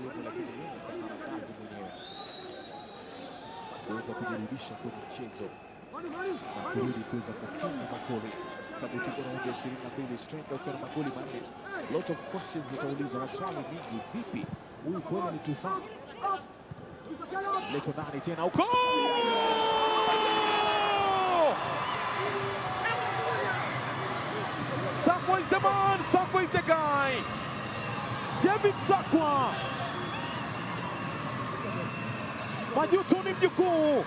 mwalimu, lakini yeye sasa ana kazi mwenyewe kuweza kujirudisha kwenye mchezo na kurudi kuweza kufunga magoli, sababu tuko na raundi ya 22 striker ukiwa na magoli manne. Lot of questions zitaulizwa, maswali mingi. Vipi huyu kweli ni tufaa? Leto ndani tena uko Sakwa is the man, Sakwa is the guy. David Sakwa, majuto ni mjukuu.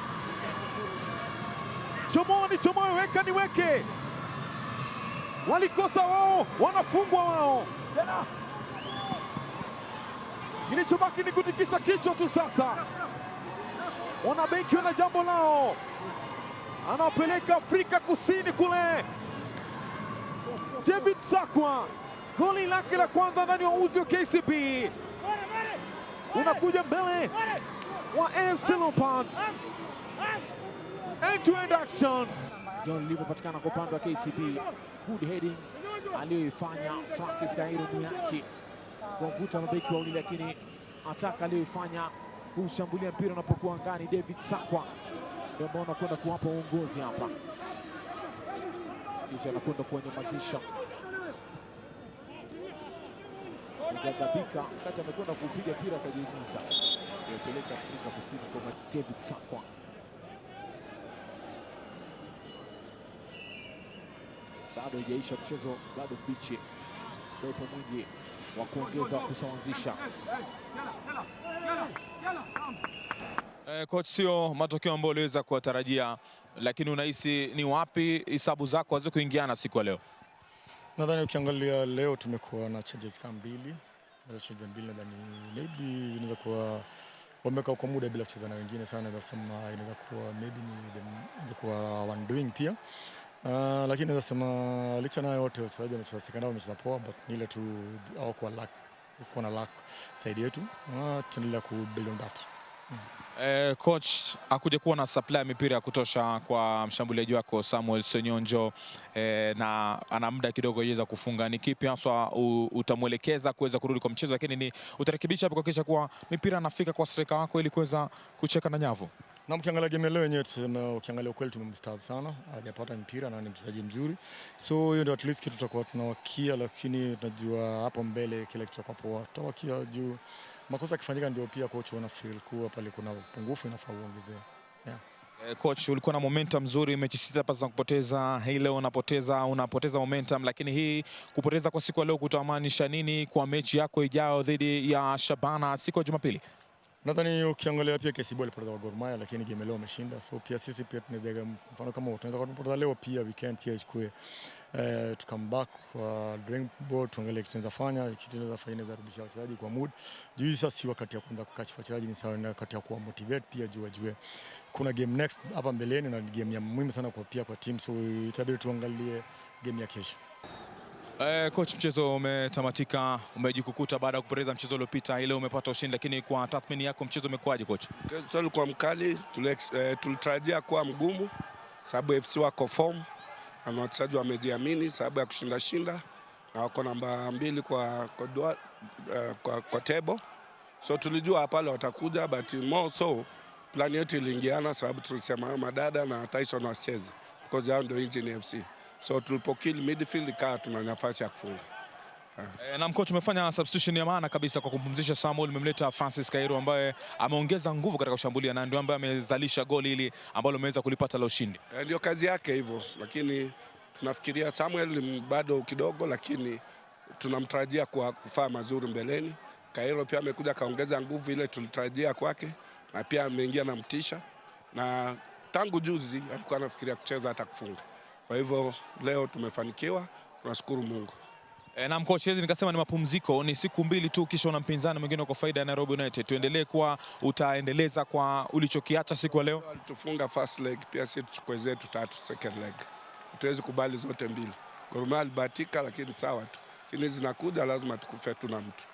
Chomoa ni chomoe, weka ni weke. Walikosa wao, wanafungwa wao. Kilichobaki ni kutikisa kichwa tu sasa. Wanabenki wana jambo lao, anawapeleka Afrika Kusini kule. David Sakwa, goli lake la kwanza ndani ya uzi wa KCB, unakuja mbele wa AFC Leopards. End-to-end action. Goli lilivyopatikana kwa upande wa KCB, good heading aliyoifanya Francis Kairo Miyaki kuwavuta mabeki wawili, lakini ataka aliyoifanya kushambulia mpira unapokuwa angani. David Sakwa ndio ambao anakwenda kuwapa uongozi hapa, kisha anakwenda kuwanyamazisha. Igadhabika wakati amekwenda kupiga mpira akajiumiza, yapeleka Afrika Kusini kwa David Sakwa. Bado haijaisha mchezo, bado mbichi, upo mwingi wa kuongeza kusawazisha. Coach, sio matokeo ambayo uliweza kuwatarajia, lakini unahisi ni wapi hesabu zako hazizo kuingiana siku ya leo? Nadhani ukiangalia leo tumekuwa na changes kama mbili. Nadhani maybe zinaweza kuwa wamekaa kwa muda bila kucheza na wengine sana, nasema inaweza kuwa maybe ni kwa one doing pia. Lakini naweza sema licha na yote wachezaji wamecheza second half, wamecheza poa, but ni ile tu au kwa luck, uko na luck side yetu. Tunaendelea ku build on that. Coach, hakuja kuwa na supply ya mipira ya kutosha kwa mshambuliaji wako Samuel Senyonjo, na ana muda kidogo yaweza kufunga. Ni kipi hasa utamwelekeza kuweza kurudi kwa mchezo, lakini ni utarekebisha hapo kuhakikisha kuwa mipira anafika kwa striker wako ili kuweza kucheka na nyavu? Na ukiangalia game leo yenyewe, ukiangalia ukweli tumemstop sana, hajapata mpira na ni mchezaji mzuri, so hiyo ndio at least kitu tutakuwa tunawakia, lakini tunajua hapo mbele kile kitu tutakuwa tutawakia juu makosa yakifanyika ndio pia coach wana feel kuwa pale kuna pungufu inafaa uongezee. Coach, ulikuwa na momentum nzuri, mechi 6 pasi za kupoteza, hii leo unapoteza momentum, lakini hii kupoteza kwa siku ya leo kutamaanisha nini kwa mechi yako ijayo dhidi ya Shabana siku ya Jumapili? Nadhani ukiangalia pia KCB alipoteza kwa Gor Mahia, lakini game leo ameshinda, so pia sisi pia tunaweza mfano kama tunaweza kupoteza leo pia weekend pia ichukue to come back kwa drawing board, tuangalie kitu tunaweza fanya, kitu tunaweza fanya inaweza rudisha wachezaji kwa mood. Juu sasa si wakati ya kuanza kukatch wachezaji, ni sawa na wakati ya kuwa motivate pia, juu kuna game next hapa mbeleni na game ya muhimu sana kwa pia kwa team, so itabidi tuangalie game ya kesho. Coach, mchezo umetamatika, umejikukuta baada ya kupoteza mchezo uliopita, ile umepata ushindi, lakini kwa tathmini yako mchezo umekuwaje coach? Mchezo ulikuwa mkali, tulitarajia kuwa mgumu sababu FC wako form na wachezaji wamejiamini sababu ya kushinda na wako namba 2 kwa table, so tulijua pale watakuja, but more so plan yetu iliingiana sababu tulisema Madada na Tyson wasicheze because hao ndio engine FC. So tulipokill midfield ikawa tuna nafasi ya kufunga. Na coach, umefanya substitution ya maana kabisa kwa kumpumzisha Samuel, umemleta Francis Kairo ambaye ameongeza nguvu katika kushambulia na ndio ambaye amezalisha goli hili ambalo umeweza kulipata la ushindi. Ndio kazi yake hivyo, lakini tunafikiria Samuel bado kidogo, lakini tunamtarajia kufanya mazuri mbeleni. Kairo pia amekuja kaongeza nguvu ile tulitarajia kwake, na pia ameingia na mtisha, na tangu juzi alikuwa anafikiria kucheza hata kufunga. Kwa hivyo leo tumefanikiwa, tunashukuru Mungu. Na coach, hizi nikasema ni mapumziko, ni siku 2 tu kisha una mpinzani mwingine kwa faida ya Nairobi United. Tuendelee kwa utaendeleza kwa ulichokiacha siku ya leo. Tufunga first leg, pia sisi tuchukue zetu 3 second leg. Tuwezi kubali zote mbili. Gor Mahia alibahatika, lakini sawa tu. Lakini zinakuja lazima tukufe tu na mtu.